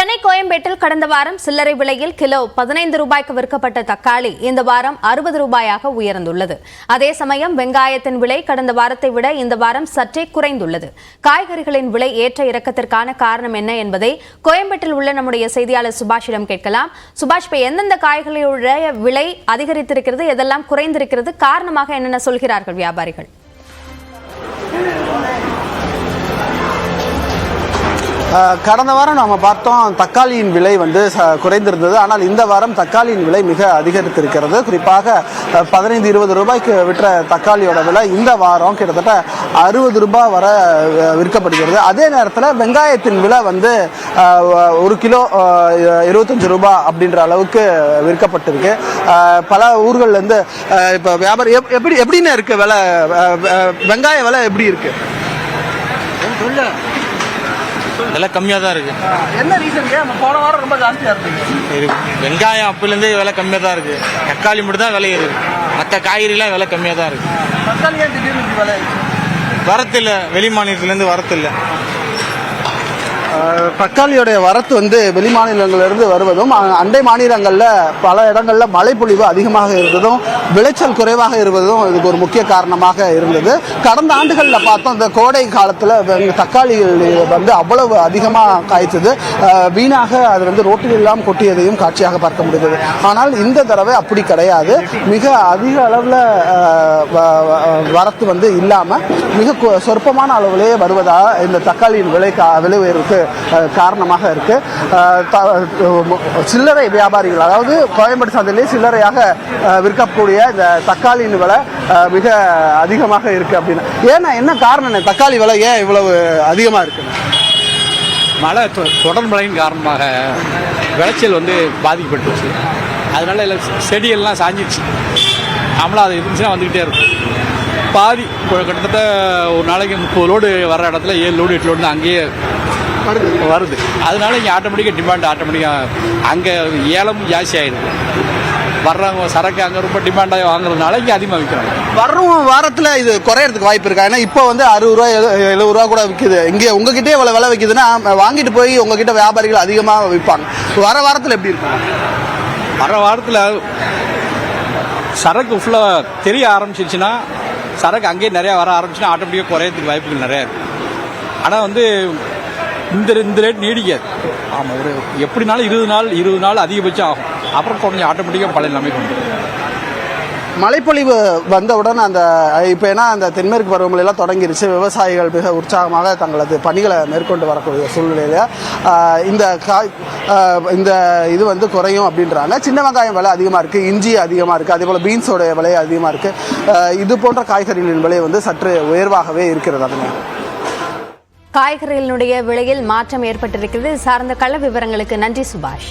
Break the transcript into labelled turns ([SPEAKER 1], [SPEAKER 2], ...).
[SPEAKER 1] சென்னை கோயம்பேட்டில் கடந்த வாரம் சில்லறை விலையில் கிலோ 15 ரூபாய்க்கு விற்கப்பட்ட தக்காளி இந்த வாரம் 60 ரூபாயாக உயர்ந்துள்ளது. அதே சமயம் வெங்காயத்தின் விலை கடந்த வாரத்தை விட இந்த வாரம் சற்றே குறைந்துள்ளது. காய்கறிகளின் விலை ஏற்ற இறக்கத்திற்கான காரணம் என்ன என்பதை கோயம்பேட்டில் உள்ள நம்முடைய செய்தியாளர் சுபாஷிடம் கேட்கலாம். சுபாஷ், இப்ப எந்தெந்த காய்கறிகளுடைய விலை அதிகரித்திருக்கிறது, எதெல்லாம் குறைந்திருக்கிறது, காரணமாக என்னென்ன சொல்கிறார்கள் வியாபாரிகள்?
[SPEAKER 2] கடந்த வாரம் நாம் பார்த்தோம் தக்காளியின் விலை குறைந்திருந்தது. ஆனால் இந்த வாரம் தக்காளியின் விலை மிக அதிகரித்திருக்கிறது. குறிப்பாக 15-20 ரூபாய்க்கு விற்ற தக்காளியோட விலை இந்த வாரம் கிட்டத்தட்ட 60 ரூபாய் வரை விற்கப்படுகிறது. அதே நேரத்தில் வெங்காயத்தின் விலை 1 கிலோ 25 ரூபாய் அப்படின்ற அளவுக்கு விற்கப்பட்டிருக்கு. பல ஊர்கள்லேருந்து இப்போ வியாபாரம் எப்படின்னு இருக்கு விலை, வெங்காய விலை எப்படி இருக்கு?
[SPEAKER 3] விலை கம்மியாக தான் இருக்கு.
[SPEAKER 2] என்ன ரீசனுக்கு? போன வாரம் ரொம்ப ஜாஸ்தியாக இருக்கு.
[SPEAKER 3] வெங்காயம் அப்பிலேருந்தே விலை கம்மியாக தான் இருக்கு. தக்காளி மட்டும் தான் விலை இருக்கு. மற்ற காய்கறிலாம் விலை கம்மியாக தான் இருக்கு.
[SPEAKER 2] தக்காளி திடீர்னு விலை
[SPEAKER 3] வரத்தில்லை, வெளி மாநிலத்திலேருந்து வரத்தில்லை.
[SPEAKER 2] தக்காளியோடைய வரத்து வெளி மாநிலங்களிலிருந்து வருவதும், அண்டை மாநிலங்களில் பல இடங்களில் மழைப்பொழிவு அதிகமாக இருந்ததும் விளைச்சல் குறைவாக இருப்பதும் இதுக்கு ஒரு முக்கிய காரணமாக இருந்தது. கடந்த ஆண்டுகளில் பார்த்தோம், இந்த கோடை காலத்தில் தக்காளிகள் அவ்வளவு அதிகமாக காய்ச்சது. வீணாக அது ரோட்டில் எல்லாம் கொட்டியதையும் காட்சியாக பார்க்க முடிந்தது. ஆனால் இந்த தடவை அப்படி கிடையாது. மிக அதிக அளவில் வரத்து இல்லாமல் மிக சொற்பமான அளவிலேயே வருவதாக இந்த தக்காளியின் விலை உயர்வுக்கு காரணமாக இருக்கு. சில்லறை வியாபாரிகள், அதாவது கோயம்பேடு சந்தையிலே சில்லறையாக விற்கக்கூடிய இந்த தக்காளியின் விலை மிக அதிகமாக இருக்கு. அப்படின்னா ஏன்னா என்ன காரணம்? தக்காளி விலை ஏன் இவ்வளவு அதிகமாக இருக்கு?
[SPEAKER 4] மழை, தொடர் மழையின் காரணமாக விளைச்சல் பாதிக்கப்பட்டுச்சு. அதனால எல்லாம் செடியெல்லாம் சாஞ்சிடுச்சு. நம்மளும் அது இருந்துச்சுன்னா வந்துக்கிட்டே இருக்கும். பாதி கிட்டத்தட்ட ஒரு நாளைக்கு 30 லோடு வர்ற இடத்துல 7 லோடு 8 லோடு அங்கேயே வருது. அதனால இங்கே ஆட்டோமேட்டிக்காக டிமாண்ட் அங்கே ஏலமும் ஜாஸ்தி ஆகிடுது. வர்றவங்க சரக்கு அங்கே ரொம்ப டிமாண்டாக வாங்குறதுனால இங்கே அதிகமாக விற்கிறாங்க.
[SPEAKER 2] வர்றவங்க வாரத்தில் இது குறையறதுக்கு வாய்ப்பு இருக்கா? ஏன்னா இப்போ 60 ரூபா 70 ரூபா கூட விற்கிது. இங்கே உங்ககிட்டே இவ்வளோ விலை விற்கிதுன்னா வாங்கிட்டு போய் உங்ககிட்ட வியாபாரிகள் அதிகமாக விற்பாங்க. வர வாரத்தில் எப்படி இருக்கும்?
[SPEAKER 4] வர வாரத்தில் சரக்கு ஃபுல்லாக தெரிய ஆரம்பிச்சிருச்சுன்னா, சரக்கு அங்கேயே நிறையா வர ஆரம்பிச்சுன்னா ஆட்டோமேட்டிக்காக குறையறதுக்கு வாய்ப்புகள் நிறையா இருக்குது. ஆனால் இந்த ரேட் நீடிக்காது. ஆமாம், ஒரு எப்படினாலும் 20 நாள் அதிகபட்சம் ஆகும். அப்புறம் கொஞ்சம் ஆட்டோமேட்டிக்காக பழைய நிலைமைக்கு வந்துடும்.
[SPEAKER 2] மழைப்பொழிவு வந்தவுடன் இப்போ ஏன்னா அந்த தென்மேற்கு பருவமழையெல்லாம் தொடங்கிருச்சு. விவசாயிகள் மிக உற்சாகமாக தங்களது பணிகளை மேற்கொண்டு வரக்கூடிய சூழ்நிலையில் இந்த இது குறையும் அப்படின்றாங்க. சின்ன வெங்காயம் விலை அதிகமாக இருக்குது, இஞ்சி அதிகமாக இருக்குது, அதே போல் பீன்ஸோடைய விலை அதிகமாக இருக்குது. இது போன்ற காய்கறிகளின் விலை சற்று உயர்வாகவே இருக்கிறது. அதனால்
[SPEAKER 1] காய்கறிகளுடைய விலையில் மாற்றம் ஏற்பட்டிருக்கிறது. சார்ந்த கள விவரங்களுக்கு நன்றி சுபாஷ்.